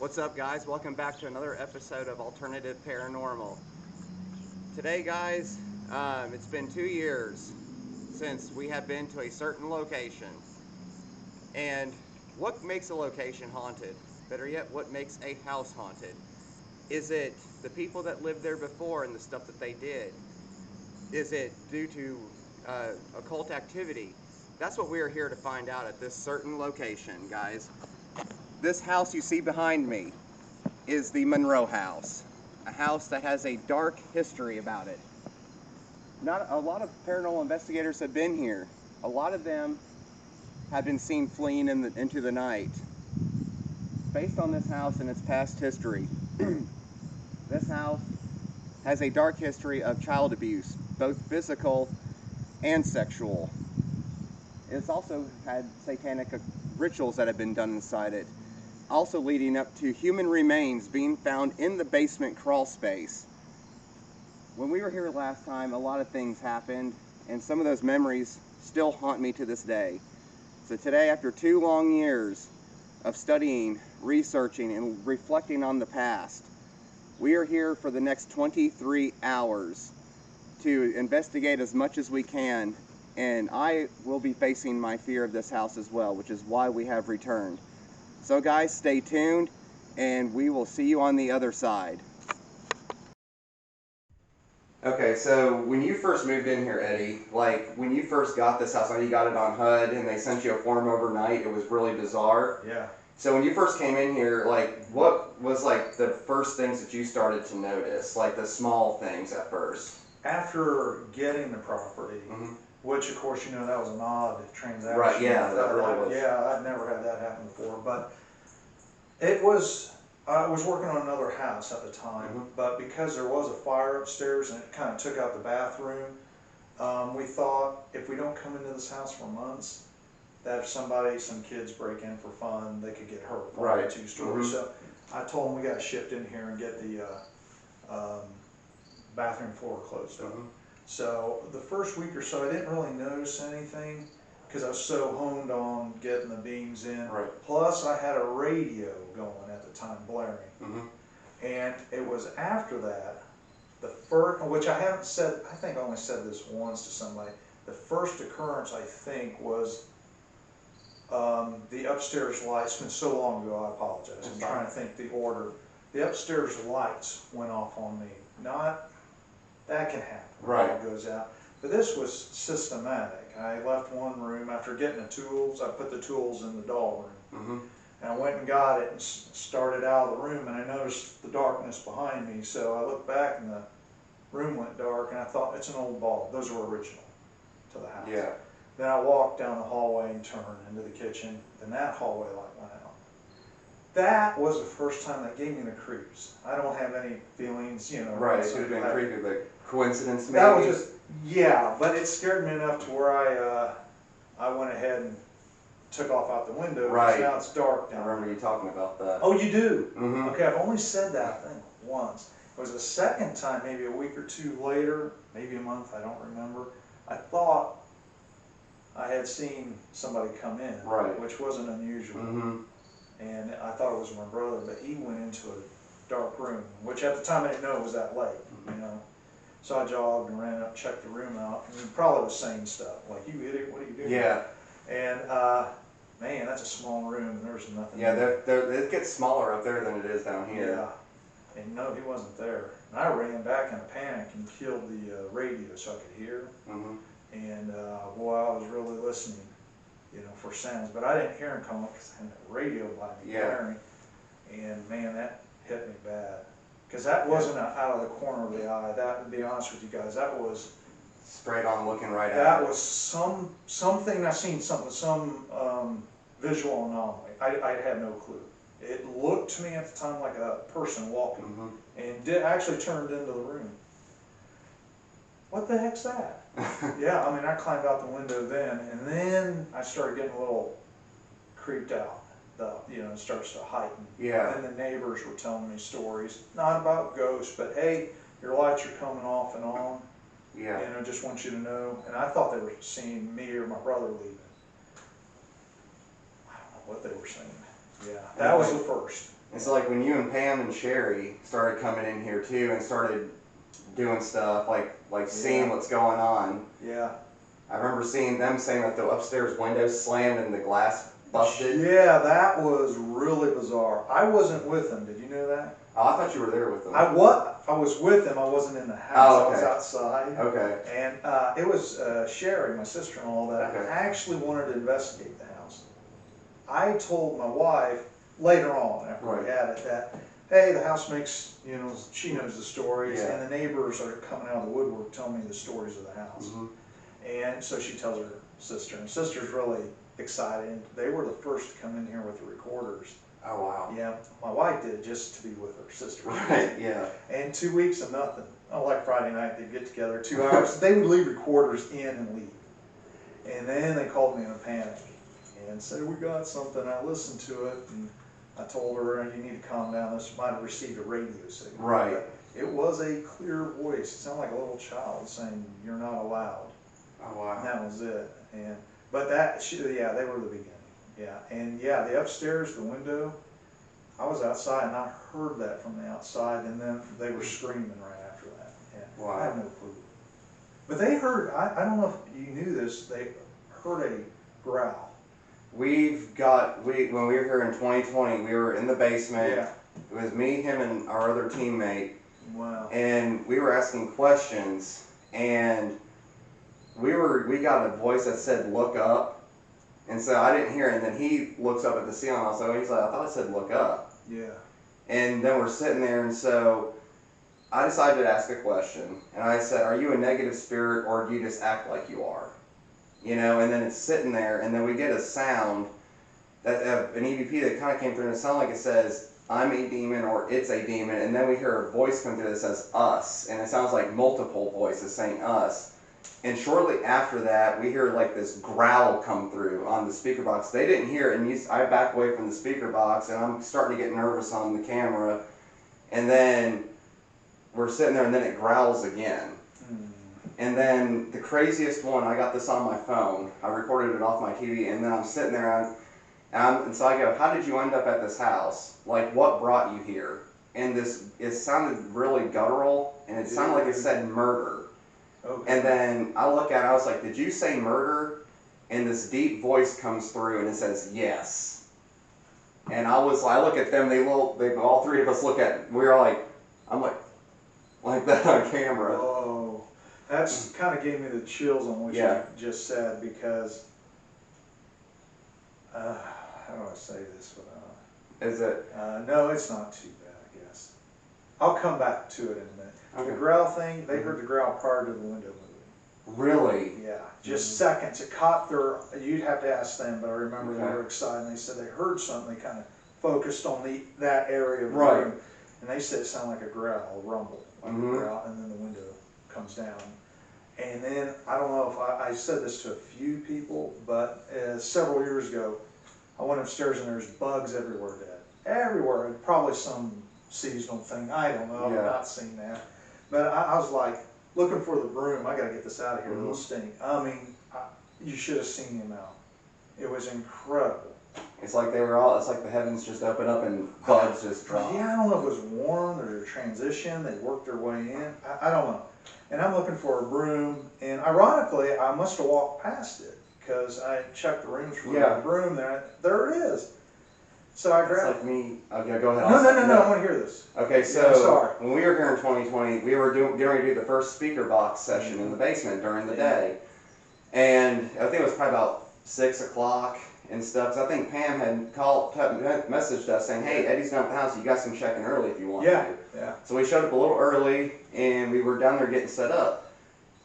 What's up, guys? Welcome back to another episode of Alternative Paranormal. Today, guys, it's been 2 years since we have been to a certain location. And what makes a location haunted? Better yet, what makes a house haunted? Is it the people that lived there before and the stuff that they did? Is it due to occult activity? That's what we are here to find out at this certain location, guys. This house you see behind me is the Monroe house, a house that has a dark history about it. Not a lot of paranormal investigators have been here. A lot of them have been seen fleeing into the night. Based on this house and its past history, this house has a dark history of child abuse, both physical and sexual. It's also had satanic rituals that have been done inside it, also leading up to human remains being found in the basement crawl space. When we were here last time, a lot of things happened, and some of those memories still haunt me to this day. So today, after 2 long years of studying, researching, and reflecting on the past, we are here for the next 23 hours to investigate as much as we can, and I will be facing my fear of this house as well, which is why we have returned. So guys, stay tuned, and we will see you on the other side. Okay, so when you first moved in here, Eddie, like when you first got this house, I know you got it on HUD and they sent you a form overnight. It was really bizarre. Yeah. So when you first came in here, like what was like the first things that you started to notice, like the small things at first? After getting the property, which of course, you know, that was an odd transaction. Right, yeah, that really was. Yeah, I'd never had that happen before, but it was, I was working on another house at the time, but because there was a fire upstairs and it kind of took out the bathroom, we thought if we don't come into this house for months, that if some kids break in for fun, they could get hurt. Right. 2 stories. So I told them we got to shift in here and get the bathroom floor closed up. So the first week or so, I didn't really notice anything because I was so honed on getting the beams in. Right. Plus, I had a radio going at the time, blaring. And it was after that, the first, which I haven't said, I think I only said this once to somebody. The first occurrence, I think, was the upstairs lights. It's been so long ago, I apologize. I'm trying to think the order. The upstairs lights went off on me. Not, that can happen. Right. It goes out. But this was systematic. I left one room after getting the tools. I put the tools in the doll room. And I went and got it and started out of the room, and I noticed the darkness behind me. So I looked back and the room went dark, and I thought, it's an old bulb. Those were original to the house. Yeah. Then I walked down the hallway and turned into the kitchen. Then that hallway light went out. That was the first time that gave me the creeps. I don't have any feelings, you know. Right, it could have been creepy, but coincidence maybe? That was just, yeah, but it scared me enough to where I went ahead and took off out the window. Right. Now it's dark down I remember you talking about that. Oh, you do? Okay, I've only said that, I think, once. It was the second time, maybe a week or 2 later, maybe a month, I don't remember. I thought I had seen somebody come in, right, which wasn't unusual. And I thought it was my brother, but he went into a dark room, which at the time I didn't know it was that late, you know. So I jogged and ran up, checked the room out, and he probably was saying stuff, like, you idiot, what are you doing? Yeah. And, man, that's a small room, and there's nothing there. It gets smaller up there than it is down here. Yeah. And no, he wasn't there. And I ran back in a panic and killed the radio so I could hear. And, boy, I was really listening, you know, for sounds. But I didn't hear him come up because I had the radio by me blaring. And, man, that hit me bad. Because that wasn't out of the corner of the eye. That, to be honest with you guys, that was... straight on looking right at it. That was something, I seen something, some visual anomaly. I had no clue. It looked to me at the time like a person walking, and actually turned into the room. What the heck's that? Yeah, I mean, I climbed out the window then, and then I started getting a little creeped out. You know, it starts to heighten. Yeah. And then the neighbors were telling me stories, not about ghosts, but hey, your lights are coming off and on. Yeah. You know, just want you to know. And I thought they were seeing me or my brother leaving. I don't know what they were saying. Yeah, that was the first. And so like when you and Pam and Sherry started coming in here too and started doing stuff, like seeing what's going on. Yeah. I remember seeing them saying that the upstairs window slammed and the glass busted. Yeah, that was really bizarre. I wasn't with them. Did you know that? Oh, I thought you were there with them. I was with them. I wasn't in the house. Oh, okay. I was outside. Okay. And it was Sherry, my sister-in-law, that actually wanted to investigate the house. I told my wife later on, after we had it, that, hey, the house makes, she knows the stories, and the neighbors are coming out of the woodwork telling me the stories of the house. Mm-hmm. And so she tells her sister, and sister's really excited. They were the first to come in here with the recorders. Oh, wow. Yeah, my wife did it just to be with her sister. Right, yeah. And 2 weeks of nothing. Oh, like Friday night, they'd get together 2 hours. They would leave recorders in and leave. And then they called me in a panic and said, we got something. I listened to it, and I told her, you need to calm down. This might have received a radio signal. Right. But it was a clear voice. It sounded like a little child saying, you're not allowed. Oh, wow. And that was it. But they were the beginning. Yeah, and the upstairs, the window, I was outside and I heard that from the outside, and then they were screaming right after that. Yeah. Wow. I have no clue. But they heard, I don't know if you knew this, they heard a growl. When we were here in 2020, we were in the basement. Yeah. It was me, him, and our other teammate. Wow. And we were asking questions, and we got a voice that said, look up. And so I didn't hear it, and then he looks up at the ceiling. He's like, I thought I said look up. Yeah. And then we're sitting there, and so I decided to ask a question. And I said, are you a negative spirit, or do you just act like you are? And then it's sitting there, and then we get a sound, that an EVP that kind of came through, and it sounded like it says, I'm a demon, or it's a demon. And then we hear a voice come through that says us, and it sounds like multiple voices saying us. And shortly after that, we hear like this growl come through on the speaker box. They didn't hear it, and I back away from the speaker box, and I'm starting to get nervous on the camera. And then we're sitting there, and then it growls again. And then the craziest one, I got this on my phone. I recorded it off my TV, and then I'm sitting there, and so I go, how did you end up at this house? Like, what brought you here? And it sounded really guttural, and it sounded like it said murder. Okay. And then I look at it, I was like, did you say murder? And this deep voice comes through and it says, yes. And I look at them, all three of us look at, we were like, I'm like that on camera. Oh, that's kind of gave me the chills on what you just said, because, how do I say this without? Is it? No, it's not too bad, I guess. I'll come back to it in a minute. Okay. The growl thing, they heard the growl prior to the window moving. Really? Yeah, just seconds. It caught you'd have to ask them, but I remember they were excited, and they said they heard something. They kind of focused on that area of the room, and they said it sounded like a growl, a rumble, like a growl, and then the window comes down. And then, I don't know if I said this to a few people, but several years ago, I went upstairs and there's bugs everywhere dead. Everywhere, probably some seasonal thing, I don't know, I've not seen that. But I was like, looking for the broom, I gotta get this out of here, it'll stink. I mean, you should have seen the amount. It was incredible. It's like it's like the heavens just open up and bugs just drop. Yeah, I don't know if it was warm, there's a transition, they worked their way in, I don't know. And I'm looking for a broom, and ironically, I must have walked past it, because I checked the rooms for the broom there it is. So I grabbed. It's like me. Okay, go ahead. No, I want to hear this. Okay, so when we were here in 2020, we were getting ready to do the first speaker box session in the basement during the day. And I think it was probably about 6 o'clock and stuff, because I think Pam had messaged us saying, hey, Eddie's not at the house, you guys can check in early if you want to. Yeah. So we showed up a little early, and we were down there getting set up.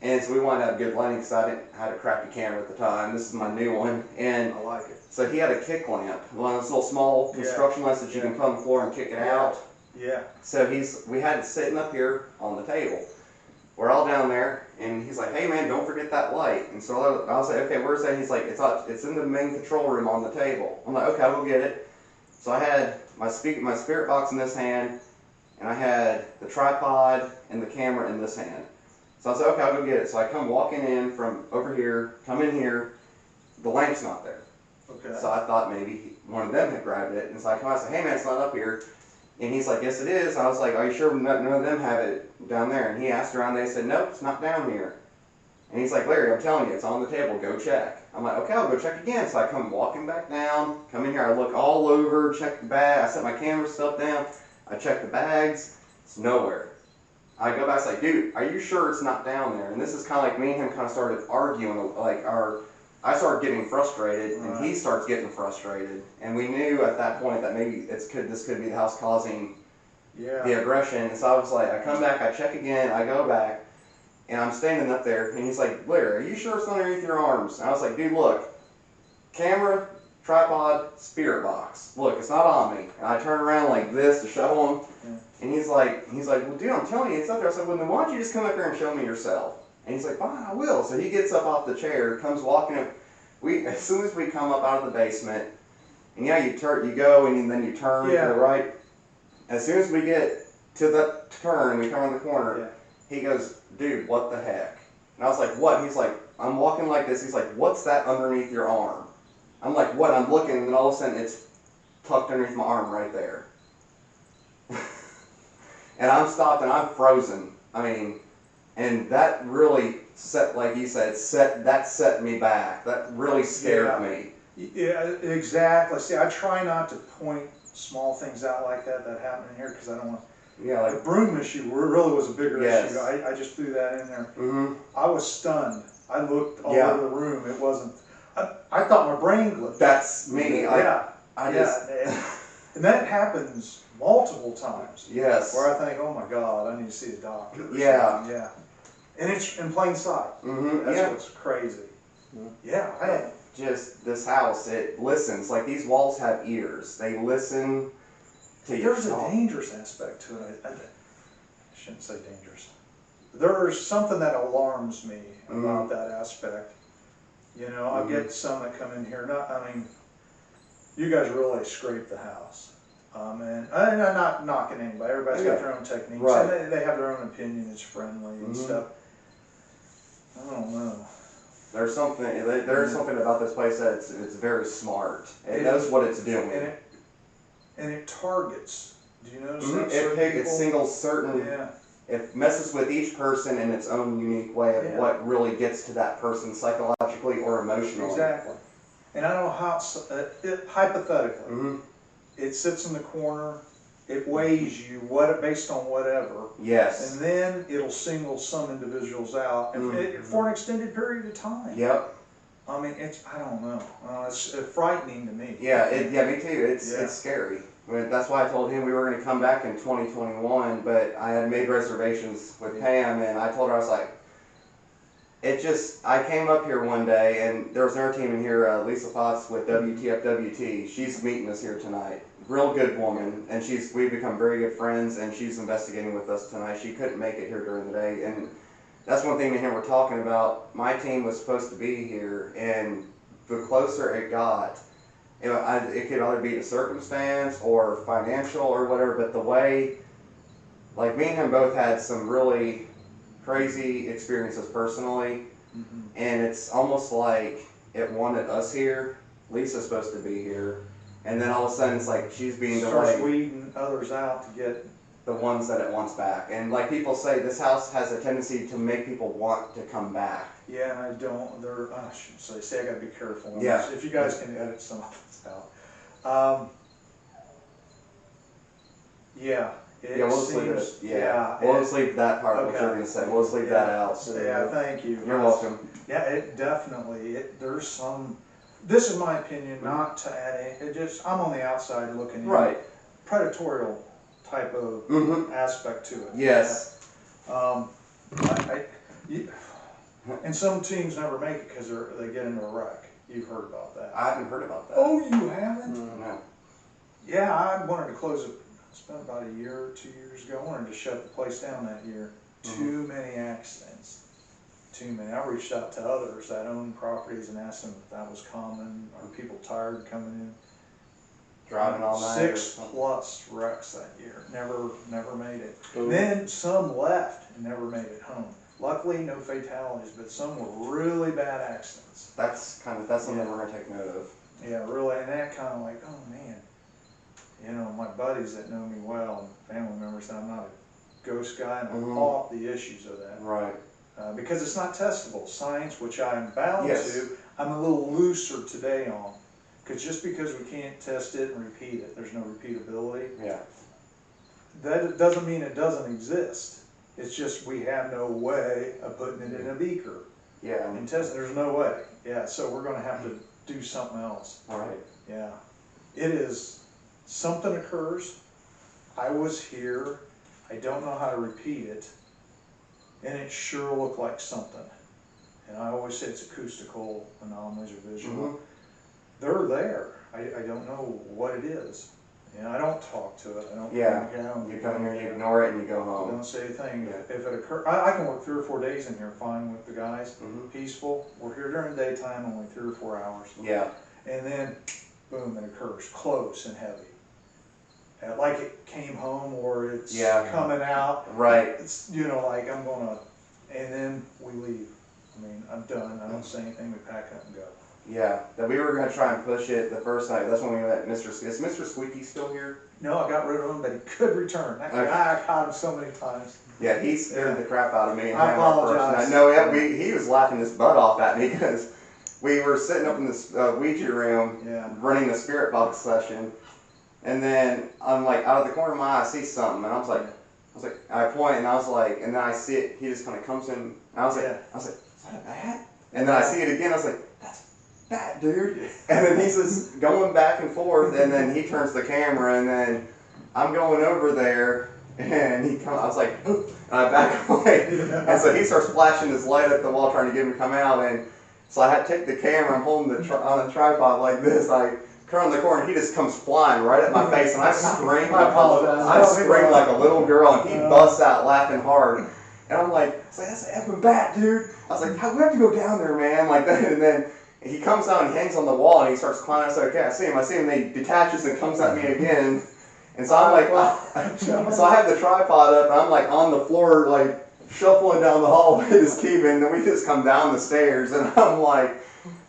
And so we wanted to have good lighting, because I had a crappy camera at the time. This is my new one. And I like it. So he had a kick lamp, one of those little small construction lamps that you can put on the floor and kick it out. Yeah. So we had it sitting up here on the table. We're all down there, and he's like, hey man, don't forget that light. And so I was like, okay, where's that? He's like, it's in the main control room on the table. I'm like, okay, I'll go get it. So I had my spirit box in this hand, and I had the tripod and the camera in this hand. So I was like, okay, I'll go get it. So I come walking in from over here, come in here, the lamp's not there. Okay. So I thought maybe one of them had grabbed it. And so I come out and say, hey man, it's not up here. And he's like, yes it is. I was like, are you sure none of them have it down there? And he asked around, they said, nope, it's not down here. And he's like, Larry, I'm telling you, it's on the table, go check. I'm like, okay, I'll go check again. So I come walking back down, come in here, I look all over, check the bag, I set my camera stuff down, I check the bags, it's nowhere. I go back, it's like, dude, are you sure it's not down there? And this is kind of like me and him kind of started arguing, like I started getting frustrated, and he starts getting frustrated. And we knew at that point that maybe this could be the house causing the aggression. And so I was like, I come back, I check again, I go back, and I'm standing up there, and he's like, Larry, are you sure it's underneath your arms? And I was like, dude, look, camera, tripod, spirit box. Look, it's not on me. And I turn around like this to show him, and he's like, well, dude, I'm telling you, it's up there. I said, well, then why don't you just come up here and show me yourself? And he's like, fine, I will. So he gets up off the chair, comes walking up. As soon as we come up out of the basement, and you go and then you turn to the right. As soon as we get to the turn, we come around the corner, he goes, dude, what the heck? And I was like, what? He's like, I'm walking like this. He's like, what's that underneath your arm? I'm like, what? I'm looking, and then all of a sudden it's tucked underneath my arm right there. And I'm stopped and I'm frozen. I mean, and that really set, like you said, set me back. That really scared me. Yeah, exactly. See, I try not to point small things out like that happen in here because I don't want. Yeah, like the broom issue really was a bigger issue. I just threw that in there. Mm-hmm. I was stunned. I looked all over the room. It wasn't. I thought my brain glitched. That's me. And that happens multiple times. Yes. Where I think, oh my God, I need to see a doctor. Yeah. Yeah. And it's in plain sight. Mm-hmm. That's what's crazy. Mm-hmm. Yeah. Just this house, it listens. Like these walls have ears. They listen to you. There's a dangerous aspect to it. I shouldn't say dangerous. There's something that alarms me about that aspect. You know, I get some that come in here. You guys really scrape the house. And I'm not knocking anybody. Everybody's got their own techniques. Right. And they have their own opinion. It's friendly and stuff. I don't know. There's something about this place that it's very smart. It knows what it's doing. And it targets. Do you notice that? It singles certain. Yeah. It messes with each person in its own unique way of what really gets to that person psychologically or emotionally. Exactly. And I don't know how, hypothetically, it sits in the corner, it weighs you based on whatever. Yes. And then it'll single some individuals out for an extended period of time. Yep. I mean, I don't know. It's frightening to me. Yeah, me too. It's scary. I mean, that's why I told him we were going to come back in 2021, but I had made reservations with Pam, and I told her, I was like, I came up here one day, and there was another team in here, Lisa Potts with WTFWT. She's meeting us here tonight. Real good woman, and we've become very good friends, and she's investigating with us tonight. She couldn't make it here during the day, and that's one thing me and him were talking about. My team was supposed to be here, and the closer it got, it could either be the circumstance or financial or whatever, but the way, like me and him both had some really crazy experiences personally, and it's almost like it wanted us here. Lisa's supposed to be here, and then all of a sudden it's like she's being delayed. Starts weeding others out to get the ones that it wants back. And like people say, this house has a tendency to make people want to come back. Yeah, and I don't. I shouldn't say. I got to be careful. Yeah. If you guys can edit some of this out. We'll just leave that part. What you're going to say. We'll just leave that out. So thank you. You're welcome. Yeah, it definitely. There's some. This is my opinion, not to add any. I'm on the outside looking in. Right. Predatorial type of aspect to it. Yes. And some teams never make it because they get into a wreck. You've heard about that. I haven't heard about that. Oh, you haven't? No. Yeah, I wanted to close it. It's been about a year, 2 years ago. I wanted to shut the place down that year. Too many accidents. Too many. I reached out to others that own properties and asked them if that was common. Are people tired coming in? Driving all night. 6+ wrecks that year. Never made it. Then some left and never made it home. Luckily, no fatalities, but some were really bad accidents. That's something we're going to take note of. Yeah, really, and that kind of like, oh man, you know, my buddies that know me well, and family members, I'm not a ghost guy, and I fought the issues of that. Right. Because it's not testable. Science, which I'm bound Yes. to, I'm a little looser today on. Because just because we can't test it and repeat it, there's no repeatability. Yeah. That doesn't mean it doesn't exist. It's just we have no way of putting it in a beaker. Yeah. And test. There's no way. Yeah. So we're going to have to do something else. All right. Yeah. It is. Something occurs. I was here. I don't know how to repeat it. And it sure looked like something. And I always say it's acoustical anomalies or visual. They're there. I don't know what it is. And I don't talk to it. I don't. Yeah. You come here, you ignore it, and you go home. Don't say a thing. Yeah. If it occurs, I can work 3 or 4 days in here fine with the guys. Peaceful. We're here during daytime, only 3 or 4 hours. Yeah. And then, boom, it occurs close and heavy. Like it came home or it's coming out. Right. It's, you know, like I'm gonna, and then we leave. I mean, I'm done. I don't say anything. We pack up and go. Yeah. That we were gonna try and push it the first night. That's when we met Mr. Is Mr. Squeaky still here? No, I got rid of him, but he could return. That guy, I caught him so many times. Yeah, he scared the crap out of me. And I apologize. No, he was laughing his butt off at me because we were sitting up in this Ouija room running the spirit box session. And then I'm like, out of the corner of my eye, I see something, and I was like, I point, and I was like, and then I see it. He just kind of comes in, and I was like, is that a bat? And then I see it again. I was like, that's a bat, dude. And then he's just going back and forth, and then he turns the camera, and then I'm going over there, and he comes. I was like, and I back away, and so he starts flashing his light at the wall, trying to get him to come out, and so I had to take the camera. I'm holding on the tripod like this. Turn the corner, and he just comes flying right at my face, and I screamed. I screamed like a little girl, and he busts out laughing hard. And I'm like, that's an effing bat, dude. I was like, we have to go down there, man, like that. And then he comes out and hangs on the wall, and he starts climbing. I said, okay, I see him, and he detaches and comes at me again. And so I'm like, so I have the tripod up, and I'm like on the floor, like shuffling down the hallway, just keeping, and then we just come down the stairs, and I'm like,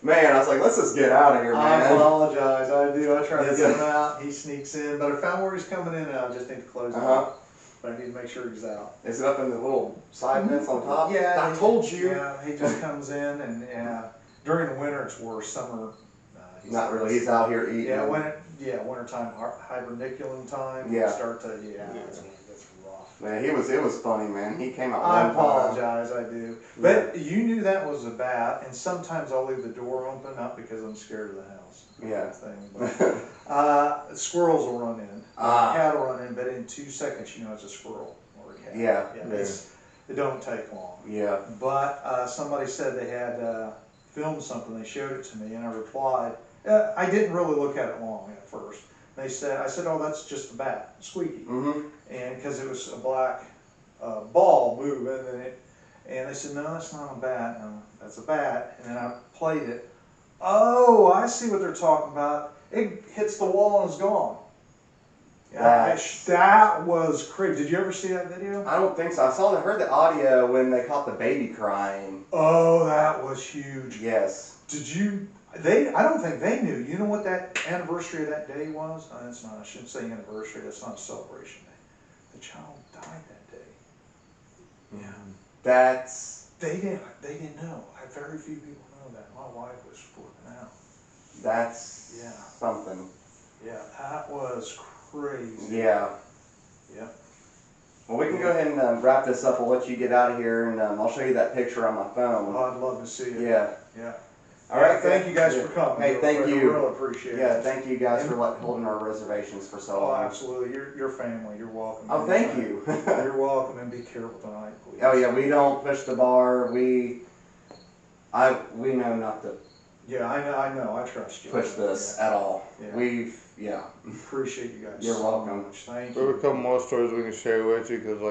man, I was like, let's just get out of here, man. I apologize. I do. I try to get him out. He sneaks in. But I found where he's coming in, and I just need to close it up. But I need to make sure he's out. Is it up in the little side vents on top? Yeah. I told you. Yeah, he just comes in, and during the winter it's worse. Summer, not really. He's out here eating. Yeah, wintertime, hiberniculum time. Yeah. Start to, that's rough. Man, it was funny, man. He came out I one apologize, I do. But you knew that was a bat, and sometimes I'll leave the door open, not because I'm scared of the house. Yeah. Thing, but, squirrels will run in. A cat will run in, but in 2 seconds you know it's a squirrel or a cat. Yeah. It don't take long. Yeah. But somebody said they had filmed something. They showed it to me, and I replied. I didn't really look at it long at first. I said, oh, that's just a bat, squeaky. And because it was a black ball moving, and they said, no, that's not a bat. No, that's a bat. And then I played it. Oh, I see what they're talking about. It hits the wall and is gone. That was crazy. Did you ever see that video? I don't think so. I heard the audio when they caught the baby crying. Oh, that was huge. Yes. Did you? I don't think they knew. You know what that anniversary of that day was? Oh, that's not. I shouldn't say anniversary. That's not a celebration day. The child died that day. Yeah. They didn't know. Very few people know that. My wife was flipping out. That's something. Yeah, that was crazy. Yeah. Yep. Well, we can go ahead and wrap this up. I'll let you get out of here, and I'll show you that picture on my phone. Oh, I'd love to see it. Yeah. Yeah. All right. Thank you guys for coming. Hey, thank you. I really appreciate it. Yeah, thank you guys for holding our reservations for so long. Oh, absolutely. Your family. You're welcome. Oh, thank you. You're welcome, and be careful tonight, please. Oh yeah, we don't push the bar. We know not to. Yeah, I know. I trust you. Push this at all. Yeah. Appreciate you guys. You're welcome. Thank you. There are a couple more stories we can share with you because,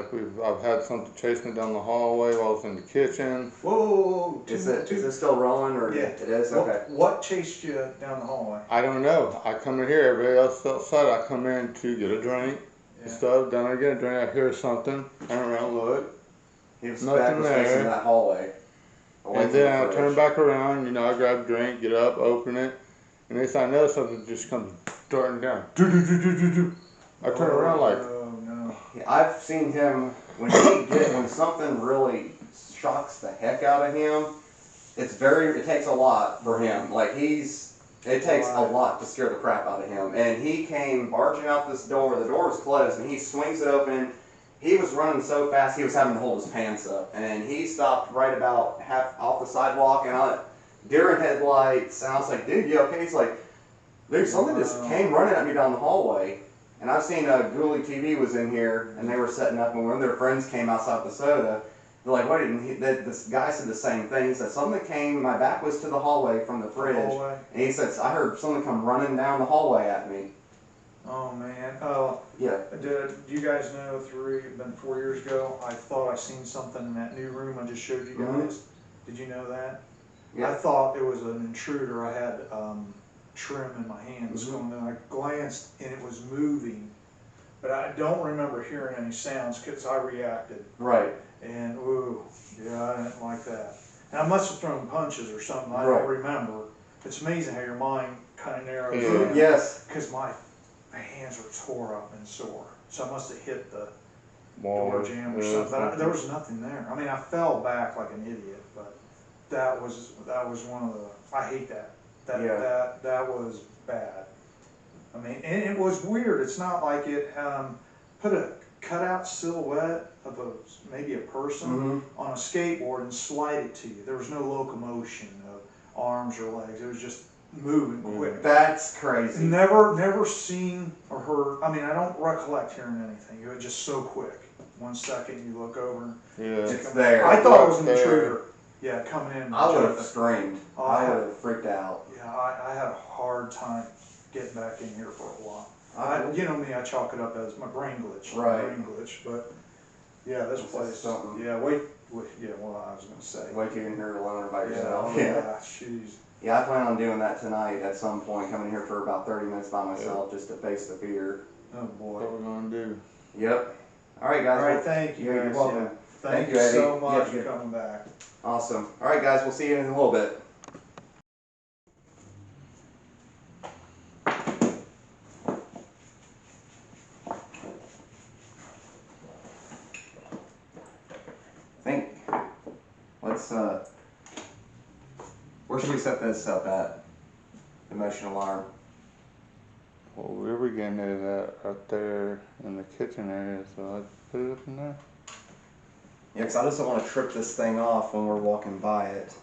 I've had something chase me down the hallway while I was in the kitchen. Whoa! Is it still rolling or? Yeah, it is. Okay. What chased you down the hallway? I don't know. I come in here. Everybody else outside. I come in to get a drink and stuff. Then I get a drink. I hear something. I turn around, look. He was Nothing there. facing that hallway. And then I turn back around. I grab a drink, get up, open it, And next time I know something just comes darting down. Do, do, do, do, do, do. I turn around like, oh no. I've seen him when something really shocks the heck out of him. It takes a lot for him. Like it takes a lot to scare the crap out of him. And he came barging out this door. The door was closed, and he swings it open. He was running so fast he was having to hold his pants up, and he stopped right about half off the sidewalk, and deer in headlights. And I was like, "Dude, you okay?" He's like, "Dude, something just came running at me down the hallway." And I've seen Ghoulie TV was in here, and they were setting up, and one of their friends came outside with the soda. They're like, "Wait," and this guy said the same thing. He said, "Something came, my back was to the hallway from the fridge." And he said, "I heard something come running down the hallway at me." Oh man. Yeah. Do you guys know, been 4 years ago, I thought I seen something in that new room I just showed you guys. Did you know that? Yeah. I thought it was an intruder. I had trim in my hands going, and I glanced and it was moving, but I don't remember hearing any sounds because I reacted. Right. And ooh, yeah, I didn't like that. And I must have thrown punches or something. I Right. don't remember. It's amazing how your mind kind of narrows Yeah. down. Yes. Because my hands were tore up and sore, so I must have hit the wall door jam or something. But there was nothing there. I mean, I fell back like an idiot, but that was one of the. I hate that. That was bad. I mean, and it was weird. It's not like it put a cutout silhouette of maybe a person on a skateboard and slide it to you. There was no locomotion of arms or legs. It was just moving quick. That's crazy. Never seen or heard. I mean, I don't recollect hearing anything. It was just so quick. 1 second you look over. Yeah. It's there. I thought it was an intruder. Yeah, coming in. I would have screamed. Oh, I would have freaked out. Yeah, I had a hard time getting back in here for a while. You know me, I chalk it up as my brain glitch. Right. Brain glitch, but yeah, this place. Something. Yeah, yeah, well, I was going to say. Wait till you're in here alone by yourself. Yeah, jeez. Yeah, I plan on doing that tonight at some point, coming here for about 30 minutes by myself just to face the fear. Oh boy. What we're gonna do? Yep. All right, guys. All right, thank you. You're guys. welcome. Yeah. Thank you Eddie. so much Yep. for coming back. Awesome. All right, guys. We'll see you in a little bit. Where should we set this up at? The motion alarm. Well, we were getting it out there in the kitchen area, so I'd put it up in there. Yeah, because I just don't want to trip this thing off when we're walking by it.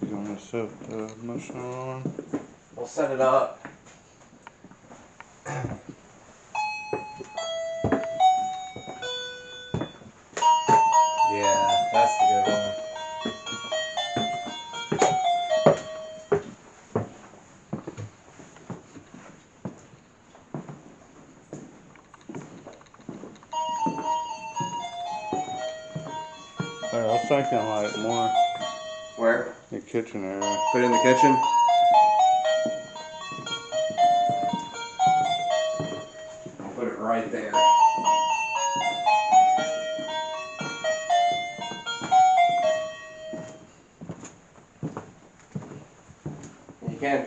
You want to set the motion alarm? We'll set it up. Yeah, that's the good one. I was thinking like more Where? the kitchen area. Put it in the kitchen? I'll put it right there.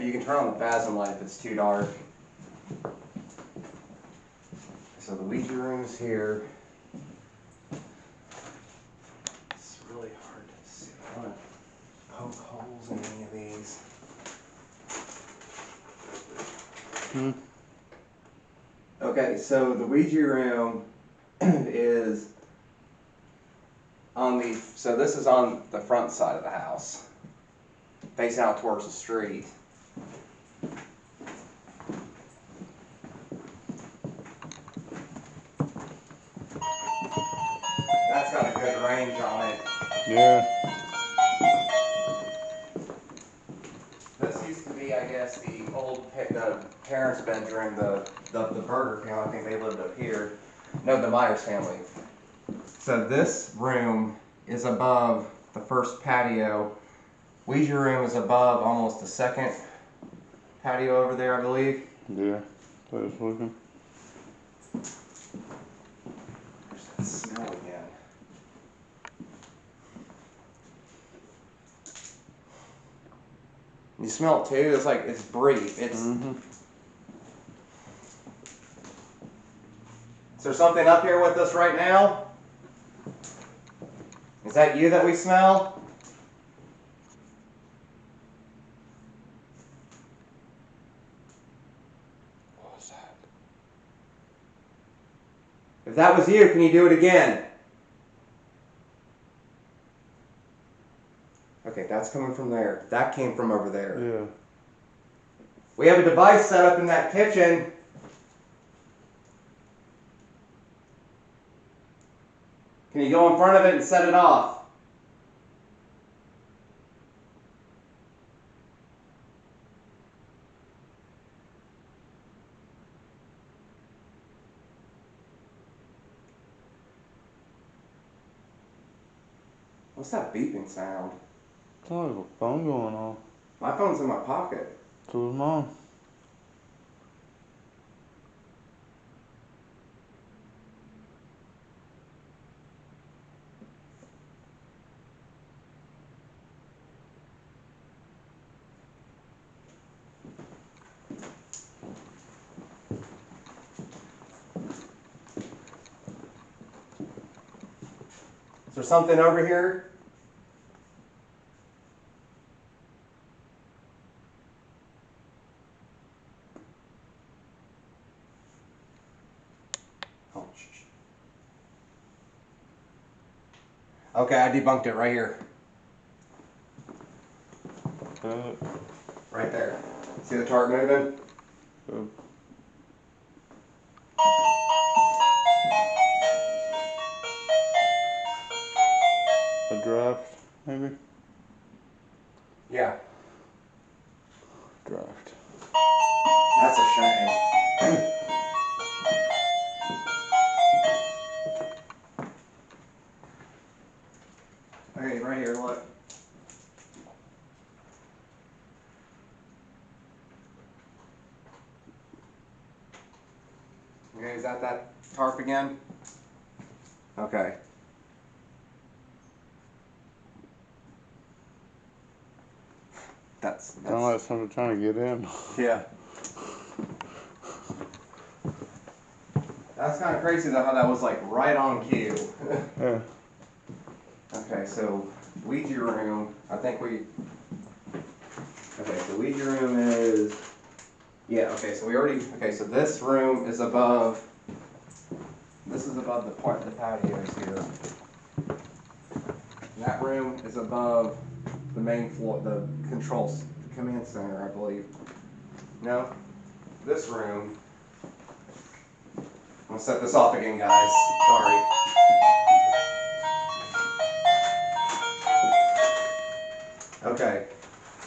You can turn on the phasm light if it's too dark. So the Ouija room's here. It's really hard to see. I don't want to poke holes in any of these. Okay, so the Ouija room is on so this is on the front side of the house, facing out towards the street. That's got a good range on it. Yeah. the parents' bedroom, the Burger family. I think they lived up here. No, the Myers family. So this room is above the first patio. Ouija room is above almost the second patio over there, I believe. Yeah, I was looking. There's that smell again. You smell it too? It's like, it's brief. It's. Is there something up here with us right now? Is that you that we smell? What was that? If that was you, can you do it again? Okay, that's coming from there. That came from over there. Yeah. We have a device set up in that kitchen. Can you go in front of it and set it off? What's that beeping sound? It's like a phone going off. My phone's in my pocket. So was mine. Is there something over here? Oh, shh. Okay, I debunked it right here. Right there. See the tarp moving? A draft, maybe? Yeah. Draft. That's a shame. Okay, right here, look. Okay, is that tarp again? Okay. That's Kind of like somebody trying to get in. yeah. That's kind of crazy though how that was like right on cue. Yeah. Okay, so Ouija room. I think we. Okay, so Ouija room is. Yeah. Okay, so we already. Okay, so this room is above. This is above the patios here. And that room is above the main floor, the controls, the command center, I believe. No, this room. I'm gonna set this off again, guys. Sorry. Okay,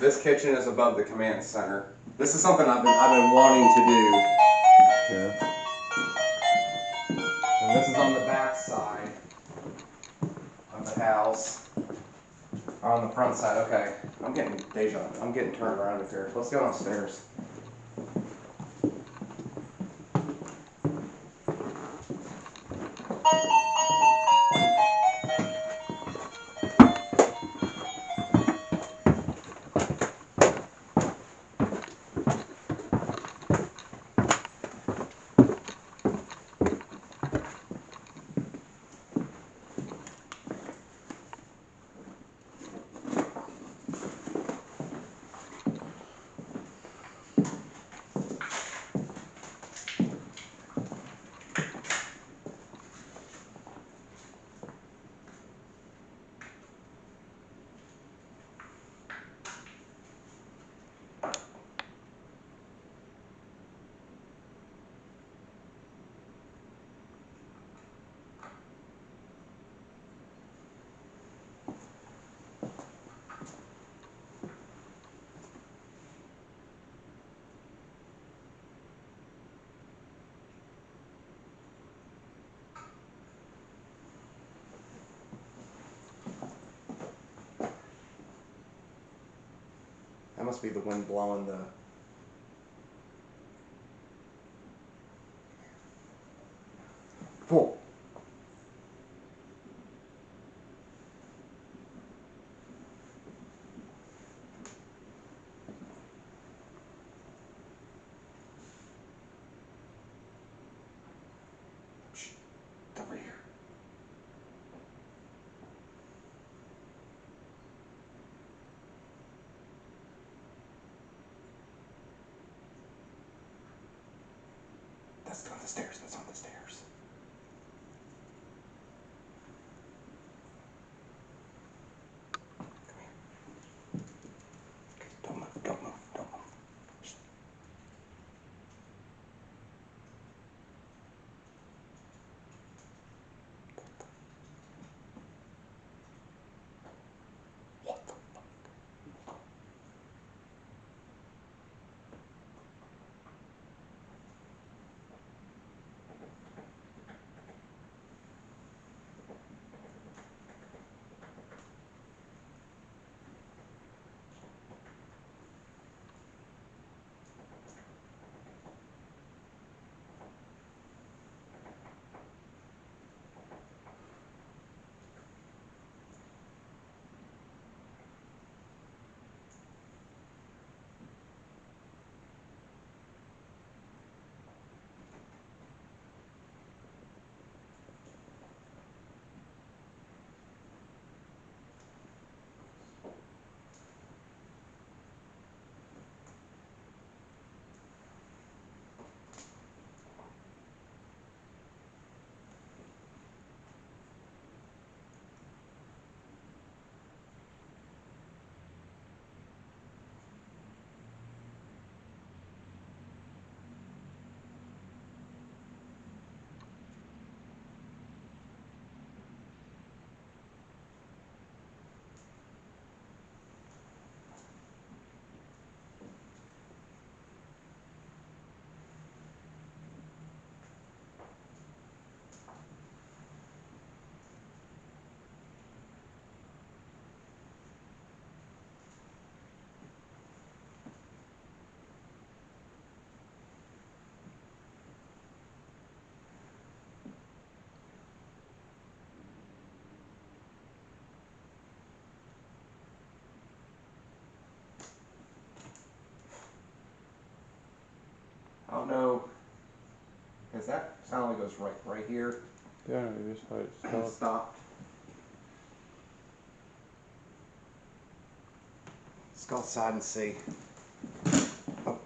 this kitchen is above the command center. This is something I've been wanting to do. Yeah. And this is on the back side of the house. Or on the front side. Okay, I'm getting I'm getting turned around up here. Let's go downstairs. must be the wind blowing the... Pull. Shh. Over here. That's on the stairs. That's on the stairs. Come here. Okay, don't move. Don't move. Don't move. Shh. What the fuck? I don't know, because that sound only goes right here. Yeah, you just like And stop. stopped. Let's go outside and see. Oh.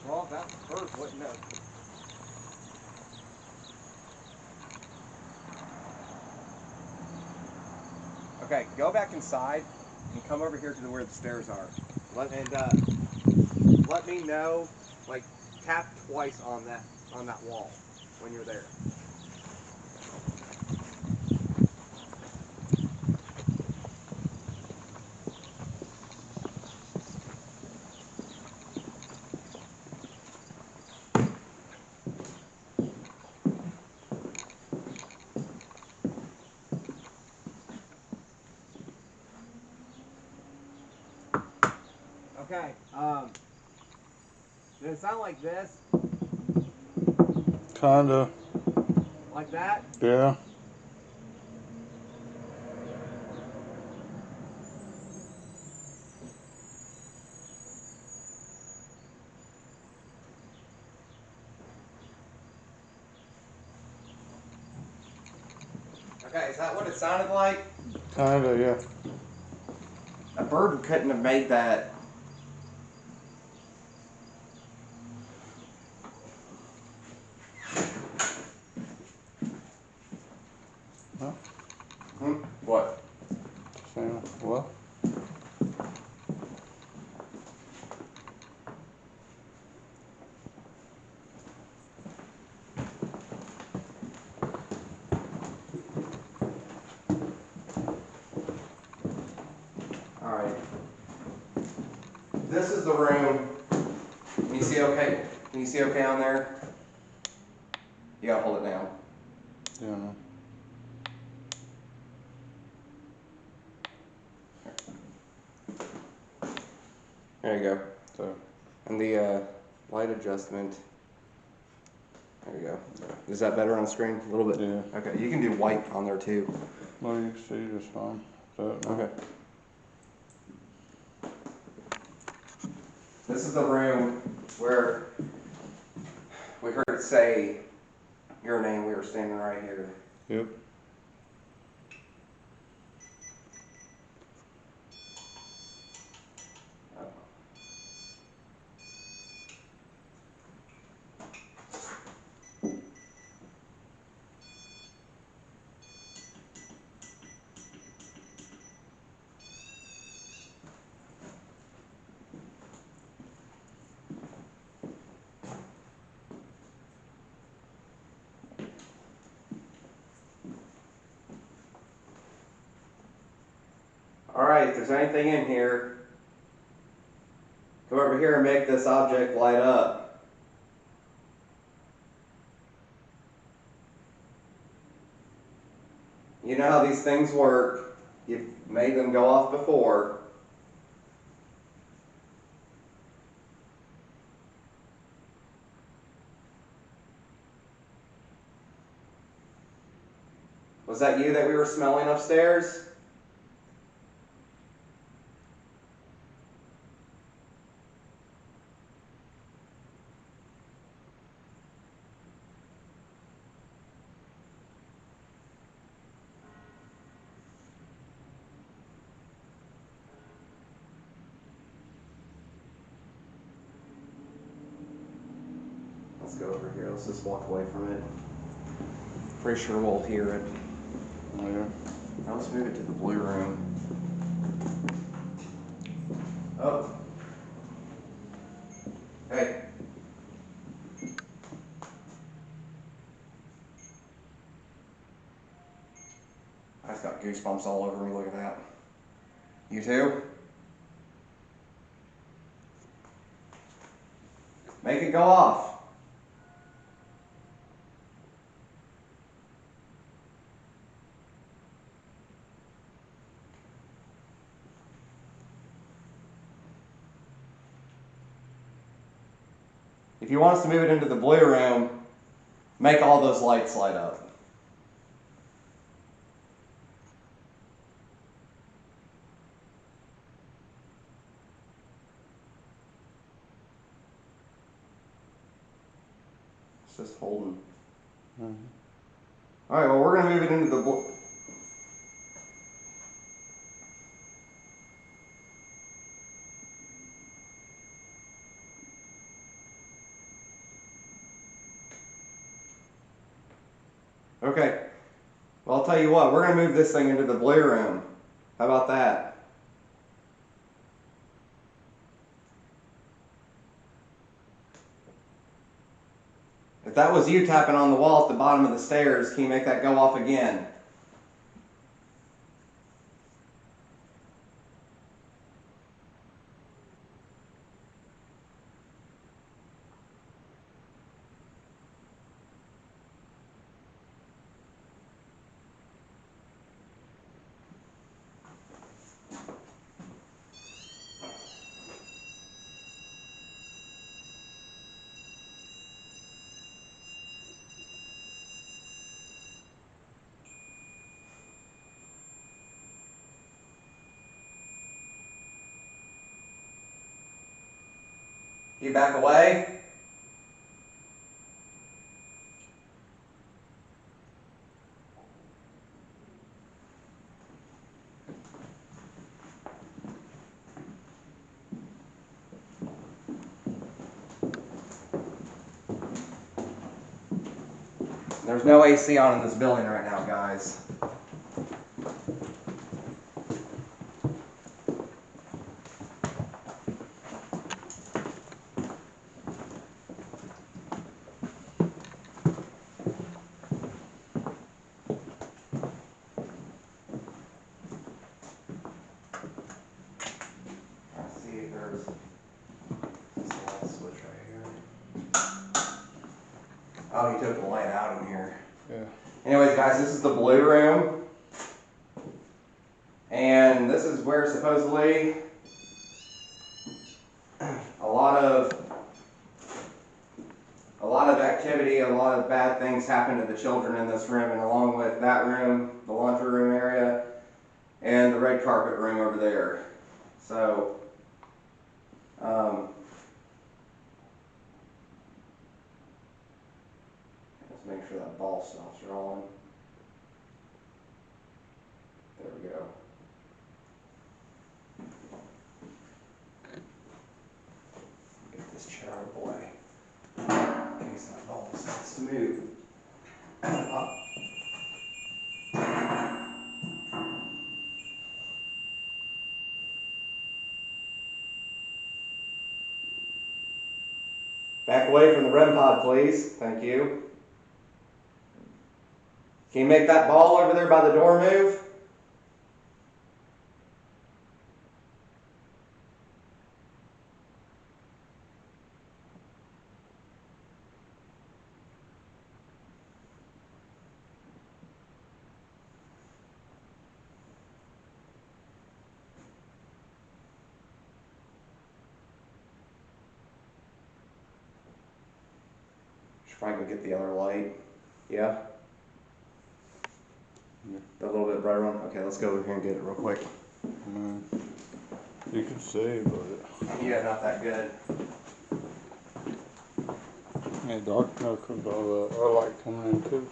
Well, that bird wouldn't have. Okay, go back inside and come over here to where the stairs are. Let me know. Like, tap twice on that wall when you're there. Okay. Did it sound like this? Kinda. Like that? Yeah. Okay, is that what it sounded like? Kinda, yeah. A bird couldn't have made that. Huh? What? Saying what? this is the room. Can you see okay? Can you see okay on there? You gotta hold it down. Yeah. There you go. So, And the light adjustment. There you go. Is that better on the screen? A little bit? yeah. Okay, you can do white on there too. Well, you can see just fine. So, Okay. This is the room where we heard it say your name. We were standing right here. Yep. All right, if there's anything in here, go over here and make this object light up. You know how these things work. You've made them go off before. Was that you that we were smelling upstairs? Let's go over here. Let's just walk away from it. Pretty sure we'll hear it. Yeah. Now let's move it to the blue room. Oh. Hey. I just got goosebumps all over me. Look at that. You too? Make it go off. If you want us to move it into the blue room, make all those lights light up. It's just holding. Mm-hmm. All right, well, we're going to move it into the blue. Okay. Well, I'll tell you what, we're going to move this thing into the blue room. How about that? If that was you tapping on the wall at the bottom of the stairs, can you make that go off again? Can you back away? There's no AC on in this building right now, guys. Let's see if there's Oh, he took the light out in here. Yeah. Anyways, guys, this is the blue room. And this is where supposedly a lot of activity, a lot of bad things happen to the children in this room, and along with that room, the laundry room area, and the red carpet room over there. So, let's make sure that ball stops rolling. There we go. Get this chair out of the way. In case that ball starts to move. Up. Back away from the REM pod, please. Thank you. Can you make that ball over there by the door move? Should probably go get the other light. Yeah? A little bit brighter one? Okay, let's go over here and get it real quick. You can see, but Yeah, not that good. yeah, dark enough because all the light coming in too.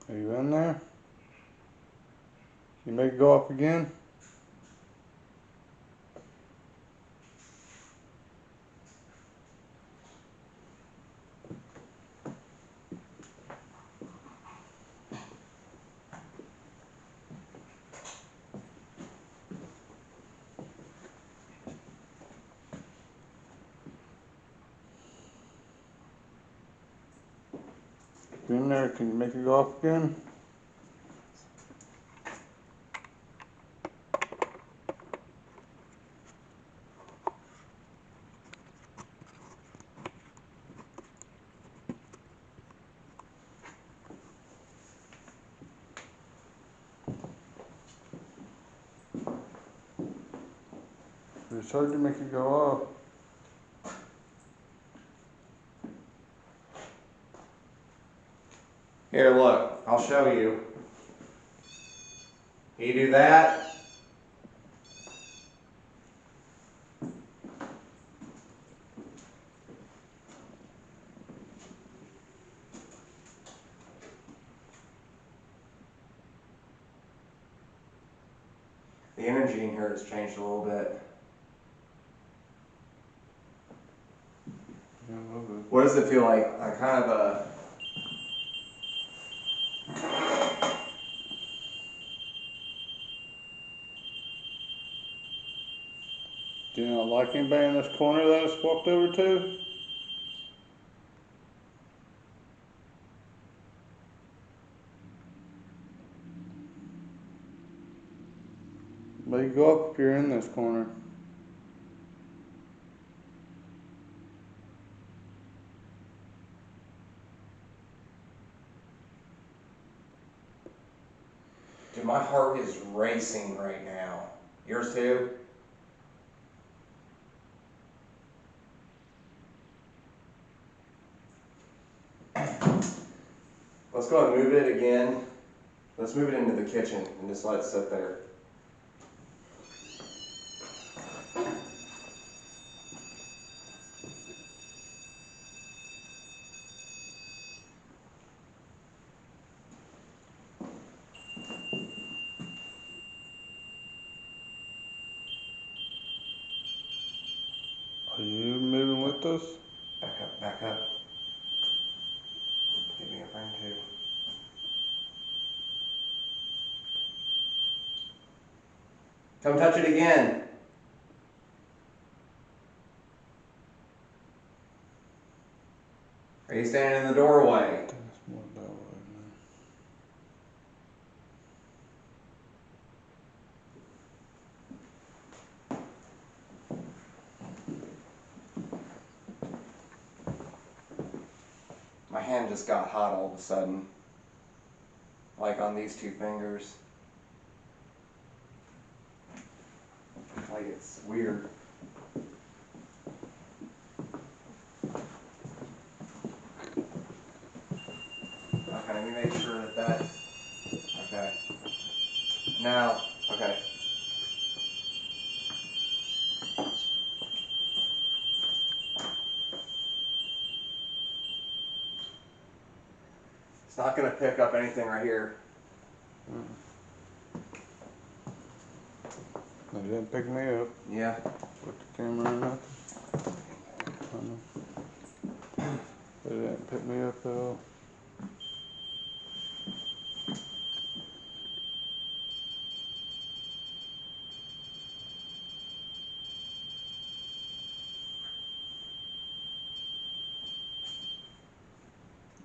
Are you in there? You make it go up again? You in there? Can you make it go up again? It's hard to make it go up. Here, look. I'll show you. You do that. The energy in here has changed a little bit. Yeah, a little bit. What does it feel like? I kind of Do you not like anybody in this corner that I just walked over to? Let you go up if you're in this corner. Dude, my heart is racing right now. Yours too? Let's go and move it again. Let's move it into the kitchen and just let it sit there. Are you moving with us? Back up, back up. Give me a friend too. Come touch it again. Are you standing in the doorway? My hand just got hot all of a sudden. Like on these two fingers. Like it's weird. Okay, let me make sure that that's okay. Now, okay. It's not going to pick up anything right here. It didn't pick me up. Yeah. Put the camera or nothing. It didn't pick me up at all.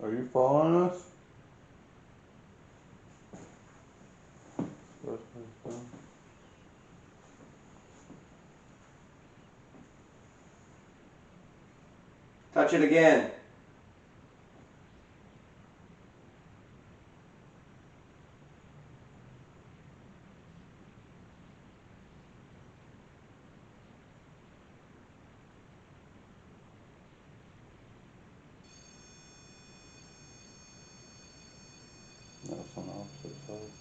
Are you following us? Touch it again. No, it's on the opposite side.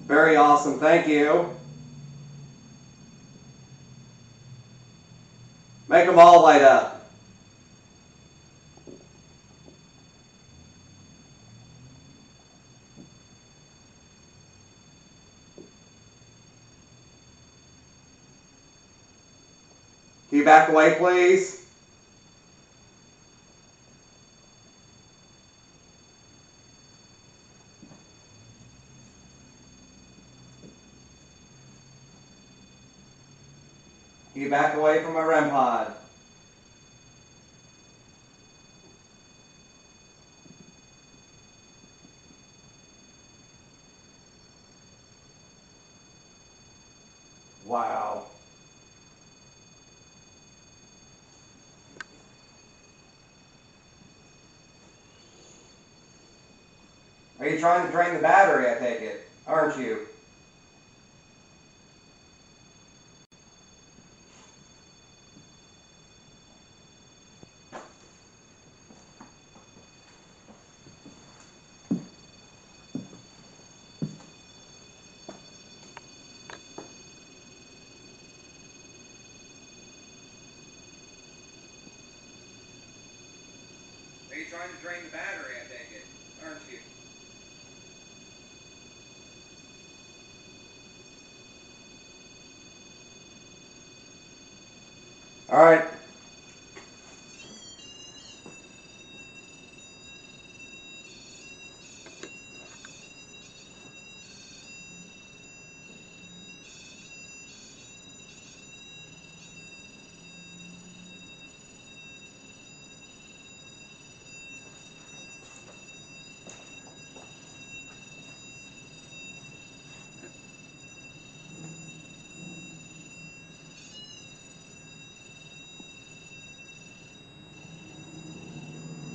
Very awesome, thank you. Make them all light up. Can you back away, please? Can you back away from my REM pod? Wow. Are you trying to drain the battery, I take it, aren't you? Are you trying to drain the battery, I take it, aren't you? All right.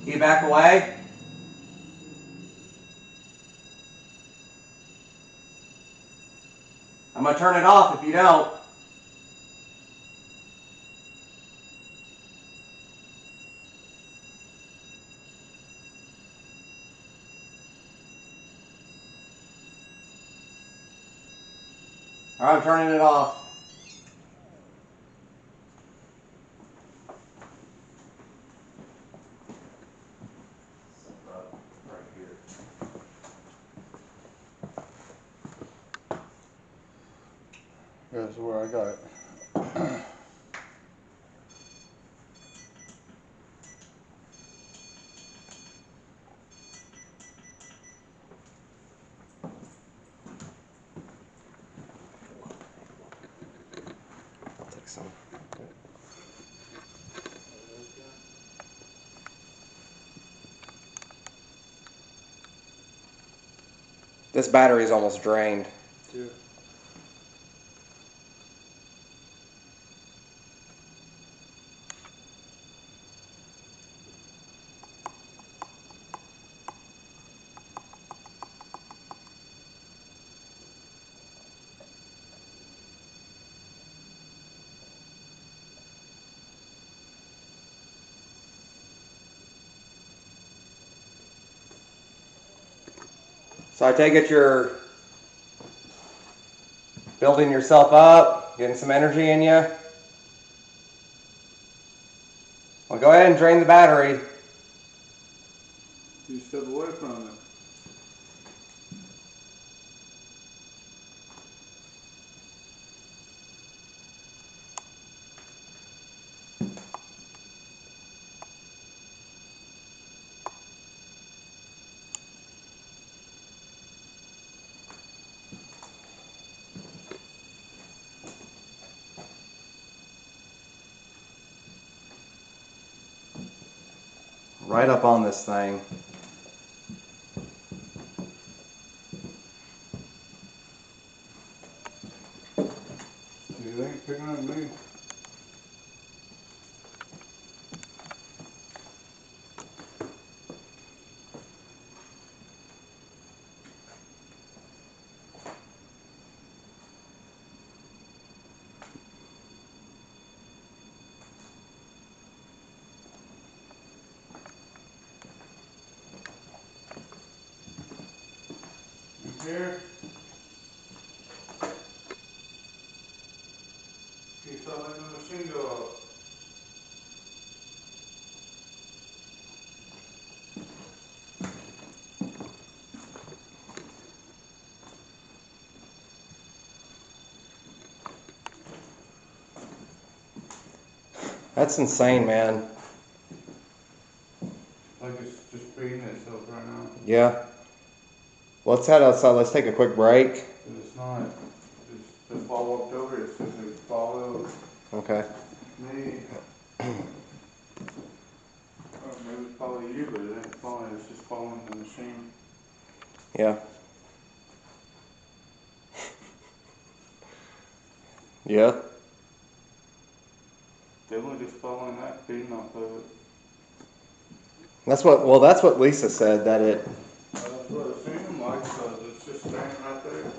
Can you back away? I'm going to turn it off if you don't. All right, I'm turning it off. Right here. That's where I got it. I'll take some. This battery is almost drained. Yeah. So I take it you're building yourself up, getting some energy in you. Well, go ahead and drain the battery. You step away from it. Right up on this thing. You ain't picking up me. Here. You saw that machine go up. That's insane, man. Like it's just beating itself right now. Yeah. Let's head outside. Let's take a quick break. It's not. It's just ball walked over. It's just it followed Okay. me. Or maybe it's probably you, but it ain't following. It's just following the machine. Yeah. Yeah. Definitely just following that, feeding off of it. That's what Lisa said, that it. That's what it seemed like, because it's just standing right there.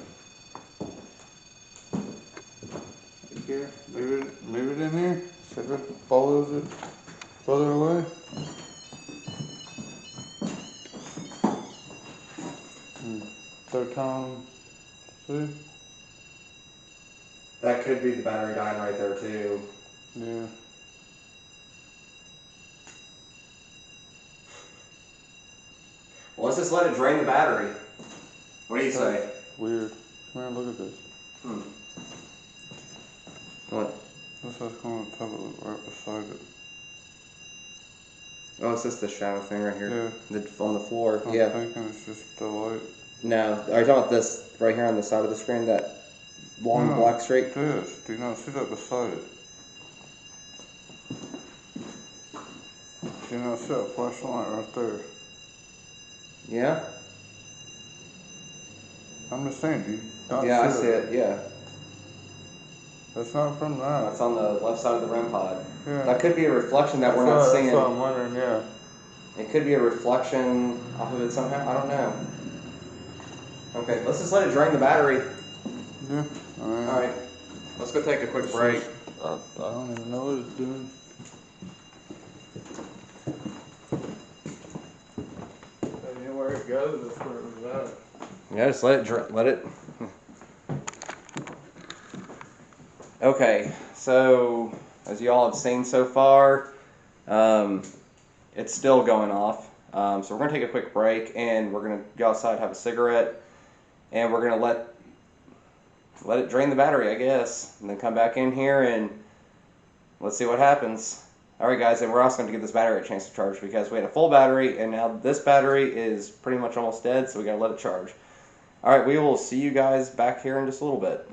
Here, move it in here. See if it follows it further away. Third time, see? That could be the battery dying right there too. Yeah. Well, let's just let it drain the battery. What do you say? Weird. Come here, look at this. What? This is going to tablet right beside it. Oh, it's just the shadow thing right here. Yeah. On the floor. I'm Yeah. thinking it's just the light. No. Are you talking about this right here on the side of the screen? That long black streak? This. Do you not see that beside it? Do you not see that flashlight right there? Yeah. I'm just saying, do you not Yeah, I see see it. Yeah. That's not from that. That's on the left side of the REM pod. Yeah. That could be a reflection that we're not seeing. That's what I'm wondering, yeah. It could be a reflection off of it somehow. I don't know. Okay, let's just let it drain the battery. Yeah. All right. Let's go take a quick break. I don't even know what it's doing. Anywhere it goes, that's where it was at. Yeah, just let it. Okay, so as you all have seen so far, it's still going off. So we're gonna take a quick break, and we're gonna go outside, have a cigarette, and we're gonna let let it drain the battery, I guess, and then come back in here and let's see what happens. Alright guys, and we're also going to give this battery a chance to charge because we had a full battery and now this battery is pretty much almost dead, so we got to let it charge. Alright, we will see you guys back here in just a little bit.